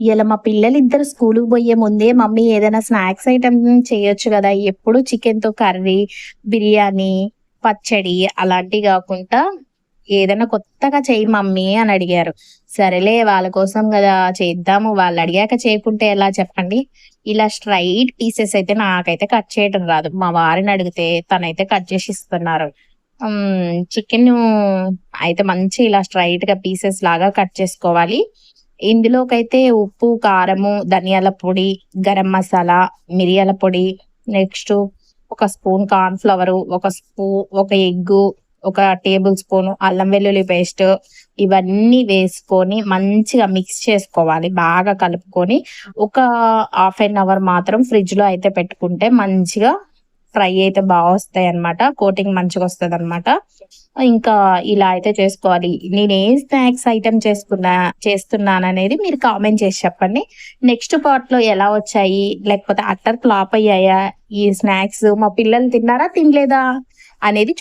ఇలా మా పిల్లలు ఇద్దరు స్కూలుకి పోయే ముందే మమ్మీ ఏదైనా స్నాక్స్ ఐటెమ్ చేయొచ్చు కదా! ఎప్పుడు చికెన్‌తో కర్రీ, బిర్యానీ, పచ్చడి అలాంటివి గాకుండా ఏదైనా కొత్తగా చెయ్యి మమ్మీ అని అడిగారు. సరేలే వాళ్ళ కోసం గదా చేద్దాము. వాళ్ళు అడిగాక చేయకుంటే ఎలా చెప్పండి? ఇలా స్ట్రెయిట్ పీసెస్ అయితే నాకైతే కట్ చేయడం రాదు. మా వారిని అడిగితే తనైతే కట్ చేసి ఇస్తున్నారు. చికెను అయితే మంచి ఇలా స్ట్రెయిట్‌గా పీసెస్ లాగా కట్ చేసుకోవాలి. ఇందులోకైతే ఉప్పు, కారము, ధనియాల పొడి, గరం మసాలా, మిరియాల పొడి, నెక్స్టు ఒక స్పూన్ కార్న్ ఫ్లవరు, ఒక ఎగ్గు, ఒక టేబుల్ స్పూను అల్లం వెల్లుల్లి పేస్ట్ ఇవన్నీ వేసుకొని మంచిగా మిక్స్ చేసుకోవాలి. బాగా కలుపుకొని ఒక హాఫ్ ఎన్ అవర్ మాత్రం ఫ్రిడ్జ్‌లో అయితే పెట్టుకుంటే మంచిగా ఫ్రై అయితే వస్తాయన్నమాట. కోటింగ్ మంచిగొస్తదన్నమాట. ఇంకా ఇలా అయితే చేసుకోవాలి. నేను ఏ స్నాక్స్ ఐటెమ్ చేస్తున్నాననేది మీరు కామెంట్ చేసి చెప్పండి. నెక్స్ట్ పార్ట్‌లో ఎలా వచ్చాయి? లేకపోతే అట్టర్ ఫ్లాప్ అయ్యాయా? ఈ స్నాక్స్ మా పిల్లలు తిన్నారా? తినలేదా? అనేది